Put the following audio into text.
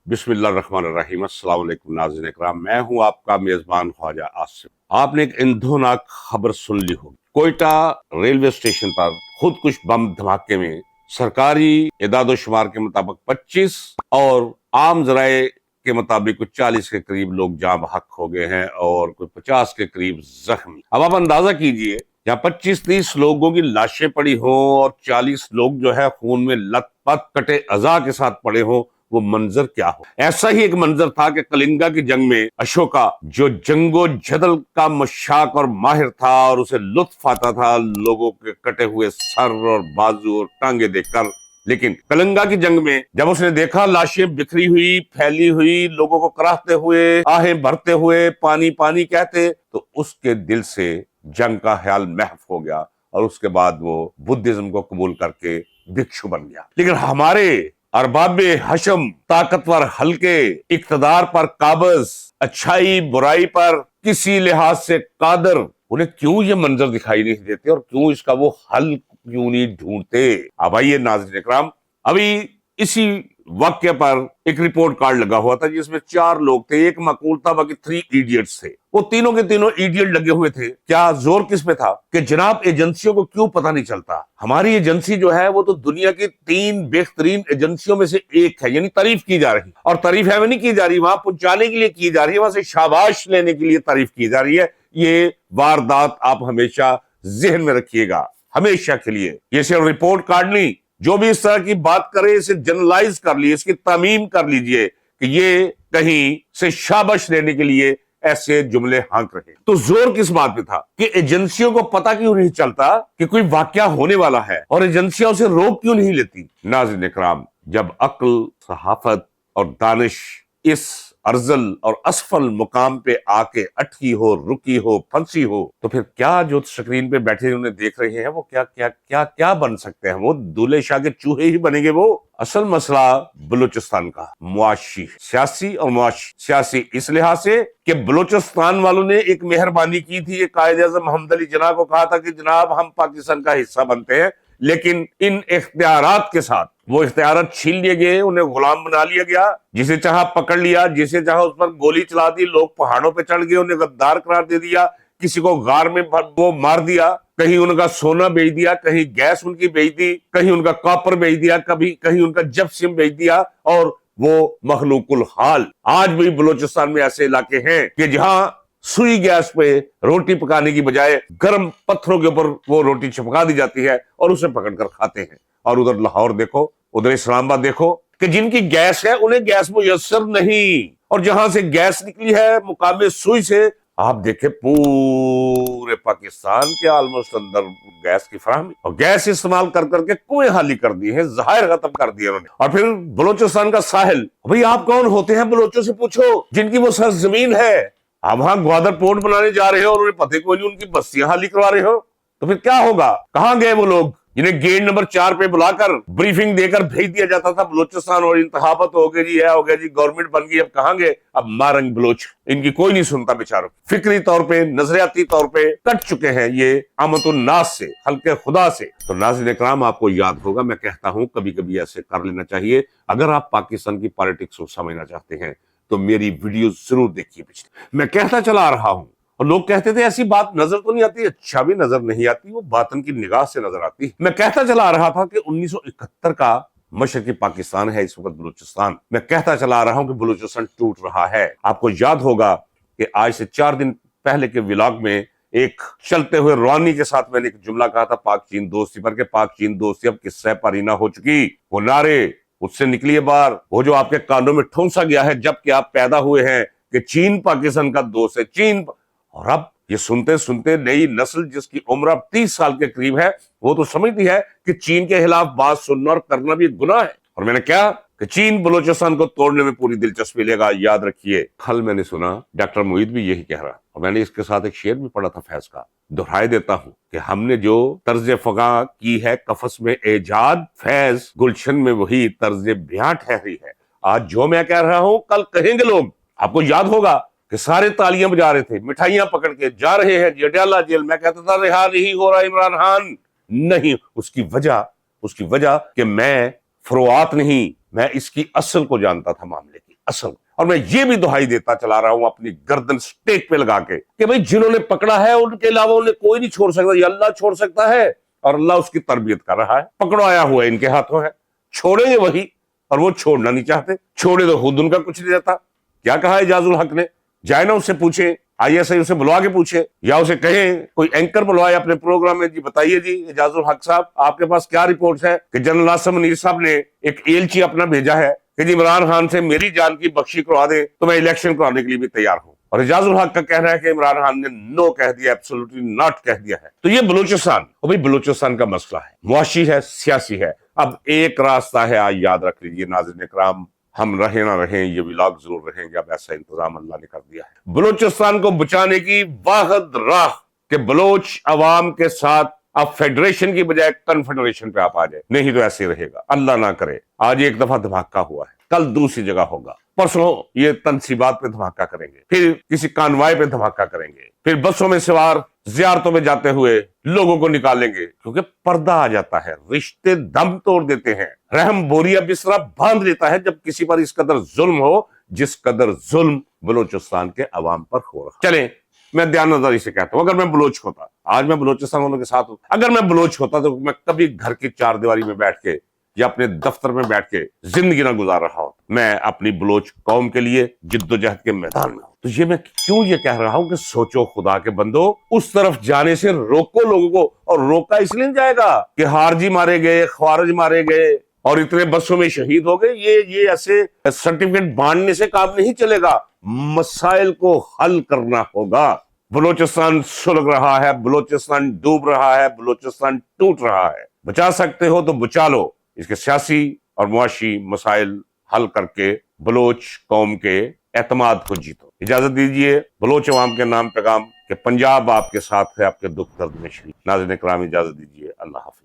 बिस्मिल्लाह रहमान रहीम। अस्सलाम वालेकुम नाज़रीन इकराम, मैं हूं आपका मेजबान ख्वाजा आसिफ। आपने एक इंदोनाक खबर सुन ली होगी। कोयटा रेलवे स्टेशन पर खुदकुश बम धमाके में सरकारी इदादो शुमार के मुताबिक 25 और आम जराए के मुताबिक कुछ 40 के करीब लोग जाँ बहक हो गए हैं और कुछ 50 के करीब जख्मी। अब आप अंदाजा कीजिए, यहाँ 25-30 लोगों की लाशें पड़ी हों और 40 लोग जो है खून में लथपथ कटे अज़ा के साथ पड़े हों, वो मंजर क्या हो। ऐसा ही एक मंजर था कि कलिंगा की जंग में अशोका, जो जंगो जदल का मशाक और माहिर था और उसे लुत्फ आता था लोगों के कटे हुए सर और बाजू और टांगे देखकर, लेकिन कलिंगा की जंग में जब उसने देखा लाशें बिखरी हुई, फैली हुई, लोगों को कराहते हुए, आहें भरते हुए, पानी पानी कहते, तो उसके दिल से जंग का ख्याल महव हो गया और उसके बाद वो बुद्धिज्म को कबूल करके भिक्षु बन गया। लेकिन हमारे अरबाबे हशम, ताकतवर हल्के, इक्तदार पर काबज, अच्छाई बुराई पर किसी लिहाज से कादर, उन्हें क्यों ये मंजर दिखाई नहीं देते और क्यों इसका वो हल क्यों नहीं ढूंढते। अब आइए नाज़रीन इकराम, अभी इसी वाक्य पर एक रिपोर्ट कार्ड लगा हुआ था जिसमें 4 लोग थे। एक मकूल था, बाकी 3 इडियट्स थे। वो तीनों के तीनों इडियट लगे हुए थे। क्या जोर किस पे था कि जनाब एजेंसियों को क्यों पता नहीं चलता। हमारी एजेंसी जो है वो तो दुनिया की 3 बेहतरीन एजेंसियों में से एक है, यानी तारीफ की जा रही, और तारीफ है नहीं की जा रही, वहां पहुंचाने के लिए की जा रही है, वहां से शाबाश लेने के लिए तारीफ की जा रही है। ये वारदात आप हमेशा जहन में रखिएगा, हमेशा के लिए। ये सिर्फ रिपोर्ट कार्ड नहीं, जो भी इस तरह की बात करे इसे जनरलाइज कर लीजिए, इसकी तामीम कर लीजिए कि ये कहीं से शाबाश लेने के लिए ऐसे जुमले हाँक रहे। तो जोर किस बात पे था कि एजेंसियों को पता क्यों नहीं चलता कि कोई वाकया होने वाला है और एजेंसियां उसे रोक क्यों नहीं लेती। नाज़रीन इकराम, जब अक्ल, सहाफत और दानिश इस अर्जल और असफल मुकाम पे आके अटकी हो, रुकी हो, फंसी हो, तो फिर क्या जो स्क्रीन पे बैठे उन्हें देख रहे हैं वो क्या क्या क्या क्या बन सकते हैं। वो दूल्हे शाह के चूहे ही बनेंगे। वो असल मसला बलूचिस्तान का मुआशी, सियासी और मुआशी। सियासी इस लिहाज से कि बलूचिस्तान वालों ने एक मेहरबानी की थी, कायदे आज़म मोहम्मद अली जिन्ना को कहा था कि जनाब हम पाकिस्तान का हिस्सा बनते हैं, लेकिन इन इख्तियारात के साथ वो इख्तियारात छीन लिए गए, उन्हें गुलाम बना लिया गया, जिसे चाहा पकड़ लिया, जिसे चाहा उस पर गोली चला दी, लोग पहाड़ों पे चढ़ गए, उन्हें गद्दार करार दे दिया, किसी को गार में वो मार दिया, कहीं उनका सोना बेच दिया, कहीं गैस उनकी बेच दी, कहीं उनका कॉपर बेच दिया, कहीं उनका जिप्सम बेच दिया, और वो मखलूकुल हाल। आज भी बलूचिस्तान में ऐसे इलाके हैं कि जहां सुई गैस पे रोटी पकाने की बजाय गर्म पत्थरों के ऊपर वो रोटी चिपका दी जाती है और उसे पकड़कर खाते हैं। और उधर लाहौर देखो, उधर इस्लामाबाद देखो कि जिनकी गैस है उन्हें गैस मुयस्सर नहीं, और जहां से गैस निकली है मुकाबले सुई से, आप देखें पूरे पाकिस्तान के ऑलमोस्ट अंदर गैस की फराहमी, और गैस इस्तेमाल कर करके कुएं खाली कर दिए हैं, ज़ाहिर खत्म कर दिए उन्होंने। और फिर बलूचिस्तान का साहिल, भाई आप कौन होते हैं, बलोचों से पूछो जिनकी वो सरजमीन है। आप वहां ग्वादर पोर्ट बनाने जा रहे हो और उन्हें पते को नहीं, उनकी बस्तियां खाली करवा रहे हो, तो फिर क्या होगा। कहां गए वो लोग जिन्हें गेट नंबर 4 पे बुलाकर ब्रीफिंग देकर भेज दिया जाता था बलूचिस्तान, और इंतखाबात हो गए जी, है हो गया जी, गवर्नमेंट बन गई, अब कहां गए। अब मारंग बलोच, इनकी कोई नहीं सुनता बेचारों। फिक्री तौर पे, नजरियाती तौर पे कट चुके हैं ये आमतुन्नास से, हल्के खुदा से। तो नाज़रीन इकराम, आपको याद होगा मैं कहता हूं कभी कभी ऐसे कर लेना चाहिए। अगर आप पाकिस्तान की पॉलिटिक्स को समझना चाहते हैं तो मेरी वीडियो जरूर देखिए। पिछले मैं कहता चला आ रहा हूं, और लोग कहते थे ऐसी बात नजर तो नहीं आती। अच्छा, भी नजर नहीं आती, वो बातन की निगाह से नजर आती। मैं कहता चला आ रहा था कि 1971 का मशरकी पाकिस्तान है इस वक्त बलूचिस्तान। मैं कहता चला आ रहा हूं कि बलूचिस्तान टूट रहा है। आपको याद होगा कि आज से 4 दिन पहले के व्लॉग में एक चलते हुए रवानी के साथ मैंने एक जुमला कहा था पाक चीन दोस्ती पर, के पाक चीन दोस्ती अब किस्से पारीना हो चुकी। वो नारे उससे निकलिए बाहर, वो जो आपके कानों में ठूंसा गया है जब कि आप पैदा हुए हैं कि चीन पाकिस्तान का दोस्त है, चीन। और अब ये सुनते सुनते नई नस्ल जिसकी उम्र अब 30 साल के करीब है, वो तो समझती है कि चीन के खिलाफ बात सुनना और करना भी गुनाह है। और मैंने क्या कि चीन बलूचिस्तान को तोड़ने में पूरी दिलचस्पी लेगा। याद रखिए, कल मैंने सुना डॉक्टर मुईद भी यही कह रहा, और मैंने इसके साथ एक शेर भी पढ़ा था फैज का, दोहराए देता हूं कि हमने जो तर्ज फगा की है कफस में एजाद, फैज गुलशन में वही तर्ज बयां ठहरी है। आज जो मैं कह रहा हूं कल कहेंगे लोग। आपको याद होगा कि सारे तालियां बजा रहे थे, मिठाइयां पकड़ के जा रहे हैं जटियाला जेल। मैं कहता था रिहा नहीं हो रहा इमरान खान, नहीं। उसकी वजह कि मैं फरोआत नहीं, मैं इसकी असल को जानता था मामले की। असल। और मैं ये भी दुहाई देता चला रहा हूं अपनी गर्दन स्टेक पे लगा के कि भाई जिन्होंने पकड़ा है उनके अलावा उन्हें कोई नहीं छोड़ सकता, ये अल्लाह छोड़ सकता है और अल्लाह उसकी तरबियत कर रहा है। पकड़वाया हुआ इनके हाथों है, छोड़ेंगे वही और वो छोड़ना नहीं चाहते। छोड़े तो खुद उनका कुछ नहीं रहता। क्या कहा एजाजुल हक ने, जाए ना उससे पूछे, ISI उसे बुलवा के पूछे या उसे कहें, कोई एंकर बुलवाए अपने प्रोग्राम में, जी बताइए जी एजाजुल हक साहब आपके पास क्या रिपोर्ट्स है कि जनरल नासिर मुनीर साहब ने एक एलची अपना भेजा है कि जी इमरान खान से मेरी जान की बख्शी करवा दे तो मैं इलेक्शन कराने के लिए भी तैयार हूं। और एजाजुल हक का कहना है कि इमरान खान ने नो कह दिया, एब्सोल्युटली नॉट कह दिया है। तो ये बलूचिस्तान, और भाई बलूचिस्तान का मसला है, मुआशी है, सियासी है। अब एक रास्ता है, आज याद रख लीजिए नाज़रीन इकराम, हम रहे ना रहे ये व्लॉग जरूर रहेंगे, अब ऐसा इंतजाम अल्लाह ने कर दिया है। बलूचिस्तान को बचाने की वाहिद राह कि बलोच अवाम के साथ अब फेडरेशन की बजाय कन्फेडरेशन पे आप आ जाए, नहीं तो ऐसे रहेगा। अल्लाह ना करे, आज एक दफा धमाका हुआ है, कल दूसरी जगह होगा, परसों ये तनसीबात पे धमाका करेंगे, फिर किसी कानवाई पे धमाका करेंगे, फिर बसों में सवार जियारतों में जाते हुए लोगों को निकालेंगे, क्योंकि पर्दा आ जाता है, रिश्ते दम तोड़ देते हैं, रहम बोरिया बिस्तरा बांध लेता है जब किसी पर इस कदर जुल्म हो जिस कदर जुल्म बलूचिस्तान के अवाम पर हो रहा। चले, मैं दयानतदारी से कहता हूं, अगर मैं बलोच होता, आज मैं बलूचिस्तान वालों के साथ हूं, अगर मैं बलोच होता तो मैं कभी घर की चार दीवारी में बैठ के या अपने दफ्तर में बैठ के जिंदगी ना गुजार रहा हूं। मैं अपनी बलोच कौम के लिए जिद्दोजहद के मैदान में हूं। तो ये मैं क्यों ये कह रहा हूं कि सोचो खुदा के बंदो, उस तरफ जाने से रोको लोगों को। और रोका इसलिए नहीं जाएगा कि हारजी मारे गए, ख्वारिज मारे गए और इतने बसों में शहीद हो गए, ये ऐसे सर्टिफिकेट बांटने से काम नहीं चलेगा। मसाइल को हल करना होगा। बलूचिस्तान सुलग रहा है, बलूचिस्तान डूब रहा है, बलूचिस्तान टूट रहा है। बचा सकते हो तो बचा लो। इसके सियासी और मुआशी मसाइल हल करके बलोच कौम के एतमाद को जीतो। इजाजत दीजिए बलोच अवाम के नाम पैगाम कि पंजाब आपके साथ है, आपके दुख दर्द में शरीक। नाज़रीन इकराम इजाजत दीजिए, अल्लाह हाफिज।